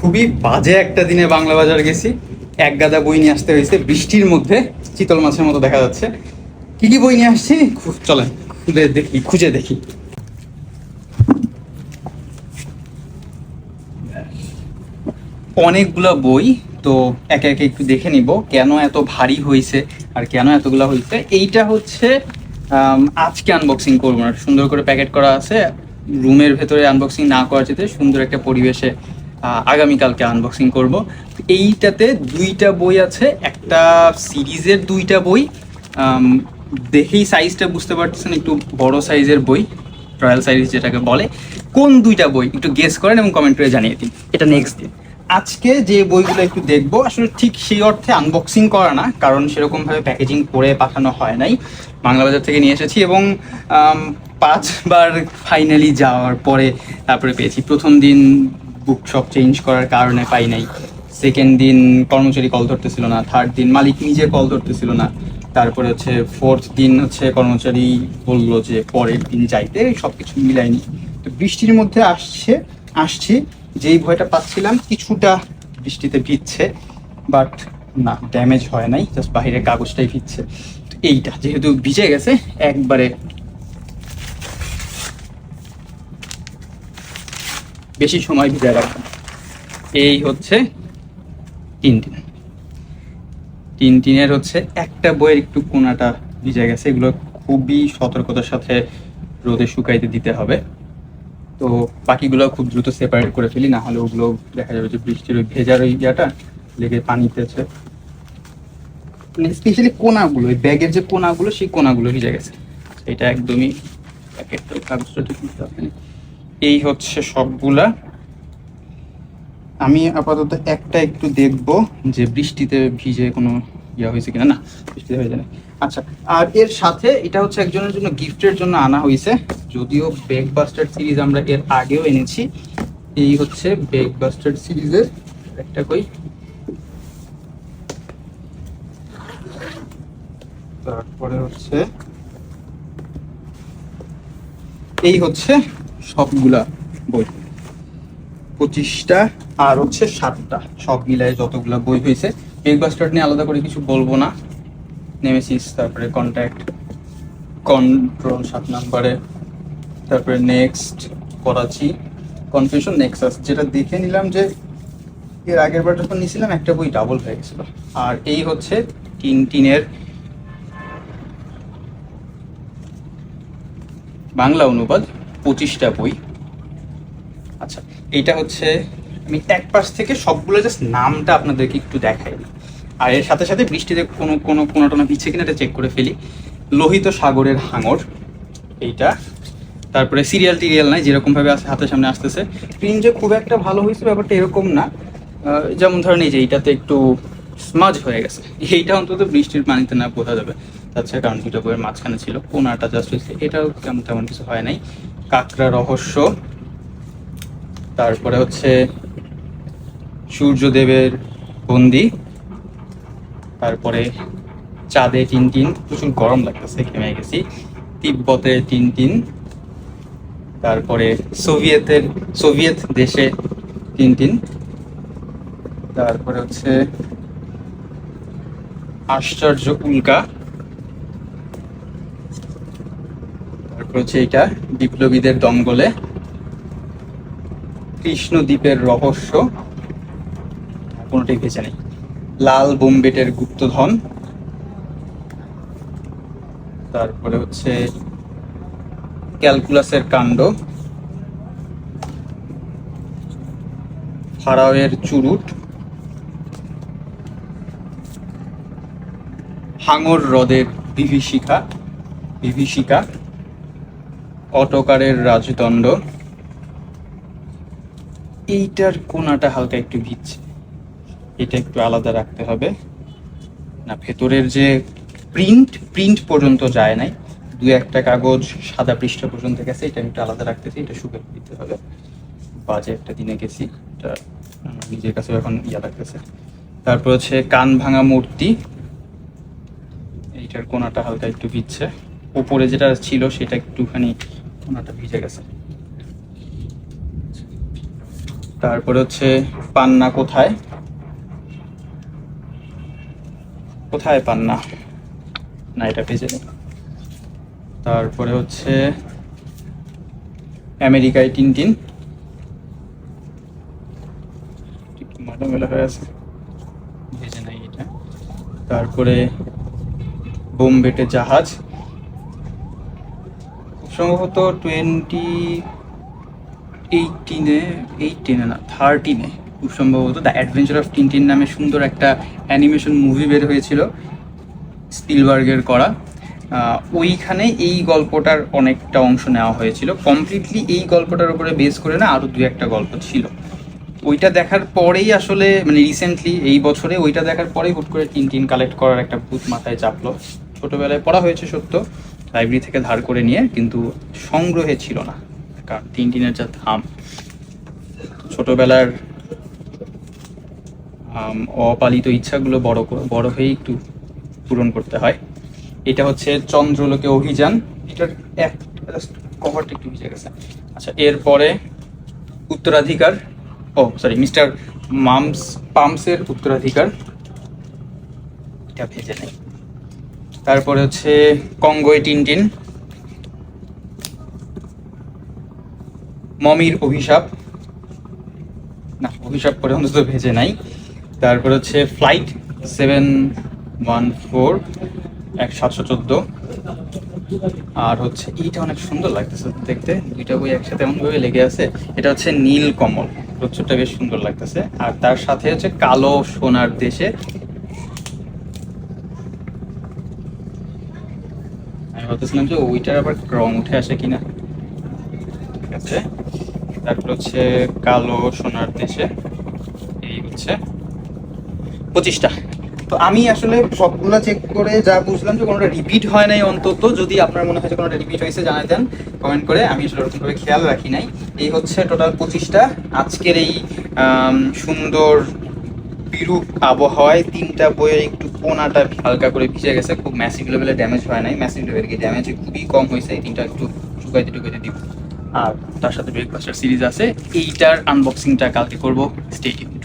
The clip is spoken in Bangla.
খুবই বাজে একটা দিনে বাংলা বাজার গেছি। এক গাদা বই নিয়ে আসতে হয়েছে বৃষ্টির মধ্যে, চিতল মাছের মতো দেখা যাচ্ছে। কি কি বই নিয়ে আসছি চলেন খুলে দেখি, খুঁজে দেখি। অনেকগুলা বই, তো একে একে একটু দেখে নিব কেন এত ভারী হয়েছে আর কেন এতগুলা হয়েছে। এইটা হচ্ছে আজকে আনবক্সিং করবো না, সুন্দর করে প্যাকেট করা আছে। রুমের ভেতরে আনবক্সিং না করার চেয়ে সুন্দর একটা পরিবেশে আগামীকালকে আনবক্সিং করব। এইটাতে দুইটা বই আছে, একটা সিরিজের দুইটা বই। আম, দেখেই সাইজটা বুঝতে পারতেছেন, একটু বড় সাইজের বই, রয়্যাল সাইজ যেটাকে বলে। কোন দুইটা বই একটু গেস করেন এবং কমেন্ট করে জানিয়ে দিন। এটা নেক্সট দিন। আজকে যে বইগুলো একটু দেখবো, আসলে ঠিক সেই অর্থে আনবক্সিং করা না, কারণ সেরকমভাবে প্যাকেজিং করে পাঠানো হয় নাই, বাংলা বাজার থেকে নিয়ে এসেছি। এবং 5বার ফাইনালি যাওয়ার পরে তারপরে পেয়েছি। প্রথম দিন বুক শপ চেঞ্জ করার কারণে পাই নাই, সেকেন্ড দিন কর্মচারী কল ধরতেছিল না, থার্ড দিন মালিক নিজে কল ধরতেছিল না, তারপরে হচ্ছে ফোর্থ দিন হচ্ছে কর্মচারী বললো যে পরের দিন যাইতে, সব কিছু মিলাইনি। তো বৃষ্টির মধ্যে আসছি, যেই ভয়টা পাচ্ছিলাম কিছুটা বৃষ্টিতে ভিজছে, বাট না, ড্যামেজ হয় নাই, জাস্ট বাহিরের কাগজটাই ভিজছে। তো এইটা যেহেতু ভিজে গেছে, একবারে বেশি সময় ভিজে রাখবেন। এই হচ্ছে টিনের হচ্ছে একটা বইয়ের একটু কোনাটা ভিজে গেছে, এগুলো খুবই সতর্কতার সাথে রোদে শুকাইতে দিতে হবে। তো বাকিগুলো খুব দ্রুত সেপারেট করে ফেলি, না হলে ওগুলো দেখা যাবে যে বৃষ্টির ওই ভেজার ওই ইয়াটা লেগে পানিতে আছে। মানে স্পেশালি কোনাগুলো, ওই ব্যাগের যে কোনাগুলো, সেই কোনাগুলো ভিজে গেছে। এটা একদমই প্যাকেটটা কাগজটা ঠিক নিতে হবে। এই হচ্ছে সবগুলা। আমি আপাতত একটা একটু দেখবো যে বৃষ্টিতে ভিজে কোনো ইয়া হয়েছে কিনা। না, বৃষ্টিতে হয়ে যায় না। আচ্ছা, আর এর সাথে এটা হচ্ছে একজনের জন্য গিফটের জন্য আনা হয়েছে, যদিও বেগ বাস্টার্ড সিরিজ আমরা এর আগেও এনেছি। এই হচ্ছে বেগ বাস্টার্ড সিরিজের একটা কই, তারপরে হচ্ছে এই হচ্ছে সবগুলা বই, 25টা আর হচ্ছে 7টা, সব মিলায় যতগুলা বই হয়েছে। বেগ বাস্টার্ড নিয়ে আলাদা করে কিছু বলবো না। নেমেসিস, তারপরে কন্ট্যাক্ট, কন্ট্রোল 7 নম্বরে, তারপরে নেক্সট করাচি, কনফিউশন, নেক্সাস। যেটা দেখে নিলাম যে এর আগের বার যখন নিয়েছিলাম একটা বই ডাবল হয়ে গেছিল। আর এই হচ্ছে টিনের বাংলা অনুবাদ, 25টা বই। আচ্ছা, এইটা হচ্ছে আমি এক পাশ থেকে সবগুলো জাস্ট নামটা আপনাদেরকে একটু দেখাই দিই, আর এর সাথে সাথে বৃষ্টিতে কোনো টনা পিছিয়ে কিনা এটা চেক করে ফেলি। লোহিত সাগরের হাঙর, এইটা। তারপরে সিরিয়াল টিরিয়াল নাই, যেরকম ভাবে হাতের সামনে আসতেছে। প্রিন্ট যে খুব একটা ভালো হয়েছে ব্যাপারটা এরকম না। যেমন ধরেন এই যে এইটাতে একটু স্মাজ হয়ে গেছে, এইটা অন্তত বৃষ্টির পানিতে না বোঝা যাবে। তাছাড়া কারণ দুটো বইয়ের মাঝখানে ছিল, কোনাটা জাস্ট হয়েছে, এটাও তেমন কিছু হয় নাই। কাকড়া রহস্য, তারপরে হচ্ছে সূর্যদেবের বন্দি, তারপরে চাঁদে টিনটিন, প্রচুর গরম লাগতেছে, ঘেমে গেছি। তিব্বতে টিনটিন, তারপরে সোভিয়েত দেশে টিনটিন, তারপরে হচ্ছে আশ্চর্য উল্কা, তারপর হচ্ছে এটা বিপ্লবীদের দঙ্গলে, কৃষ্ণদ্বীপের রহস্য, কোনোটাই ভেজে নেই। লাল বোম্বেটের গুপ্তধন, তারপরে হচ্ছে ক্যালকুলাসের কাণ্ড, ফারাওয়ের চুরুট, হাঙর হ্রদের বিভীষিকা, অটোকারের রাজদণ্ড। এইটার কোনাটা হালকা একটু ভিজছে, এটা একটু আলাদা রাখতে হবে। না, ভেতরের যে প্রিন্ট পর্যন্ত যায় নাই, দু একটা কাগজ সাদা পৃষ্ঠা পর্যন্ত গেছে, এটা একটু আলাদা রাখতেছি, এটা শুকে দিতে হবে। বাজে একটা দিনে গেছি, এটা নিজের কাছে এখন ইয়া লাগতেছে। তারপর হচ্ছে কান ভাঙা মূর্তি, এইটার কোনাটা হালকা একটু ভিজছে, উপরে যেটা ছিল সেটা একটুখানি কোনাটা ভিজে গেছে। তারপরে হচ্ছে পান্না কোথায় কোথায় পান্না, না এটা পেজে নেই। তারপরে হচ্ছে আমেরিকায় টিনটিন, মেলা হয়ে আছে, ভেজে নাই এটা। তারপরে বোম্বেটে জাহাজ, খুব সম্ভবত 2018 না 13, খুব সম্ভবত দ্য অ্যাডভেঞ্চার অফ টিনটিন নামে সুন্দর একটা অ্যানিমেশন মুভি বের হয়েছিল স্পিলবার্গের করা। ওইখানে এই গল্পটার অনেকটা অংশ নেওয়া হয়েছিল, কমপ্লিটলি এই গল্পটার উপরে বেস করে না, আরও দু একটা গল্প ছিল। ওইটা দেখার পরেই আসলে মানে রিসেন্টলি এই বছরে ওইটা দেখার পরেই হুট করে টিনটিন কালেক্ট করার একটা ভূত মাথায় চাপলো। ছোটোবেলায় পড়া হয়েছে সত্য, লাইব্রেরি থেকে ধার করে নিয়ে, কিন্তু সংগ্রহে ছিল না, কারণ টিনটিনের যা দাম, ছোটোবেলার অপালিত ইচ্ছাগুলো বড় হয়ে একটু পূরণ করতে হয়। এটা হচ্ছে চন্দ্রলোকে অভিযান, এটার কভারটা একটু ভিজে গেছে। আচ্ছা, এরপরে উত্তরাধিকার, ও সরি মিস্টার পামসের উত্তরাধিকার, এটা ভেজে নেই। তারপরে হচ্ছে কঙ্গোয় টিনটিন, মমির অভিশাপ, না অভিশাপ করে অন্তত ভেজে নাই। তারপর হচ্ছে ফ্লাইট 714 1714, আর হচ্ছে এইটা অনেক সুন্দর লাগতেছে দেখতে, দুইটা বই একসাথে এমনভাবে লেগে আছে। এটা হচ্ছে নীল কমল, প্রচুরটা বেশ সুন্দর লাগতেছে। আর তার সাথে হচ্ছে কালো সোনার দেশে, আমি ভাবতেছিলাম যে ওইটার আবার রং উঠে আসে কিনা, ঠিক আছে। তারপর হচ্ছে কালো সোনার দেশে, এই হচ্ছে 25টা। তো আমি আসলে সবগুলা চেক করে যা বুঝলাম যে কোনোটা রিপিট হয় নাই, অন্তত যদি আপনার মনে হয় যে কোনোটা রিপিট হয়েছে জানাই দেন কমেন্ট করে, আমি আসলে ওরকমভাবে খেয়াল রাখি নাই। এই হচ্ছে টোটাল 25টা। আজকের এই সুন্দর বিরূপ আবহাওয়ায় 3টা বইয়ের একটু কোনাটা হালকা করে ভিজে গেছে, খুব ম্যাসিভ লেভেলে ড্যামেজ হয় নাই, ম্যাসিভ লেভেলে ড্যামেজ খুবই কম হয়েছে। এই 3টা একটু শুকাইতে দিব। আর তার সাথে ব্রেকফাস্টের সিরিজ আছে, এইটার আনবক্সিংটা কালকে করবো, স্টে টিউনড।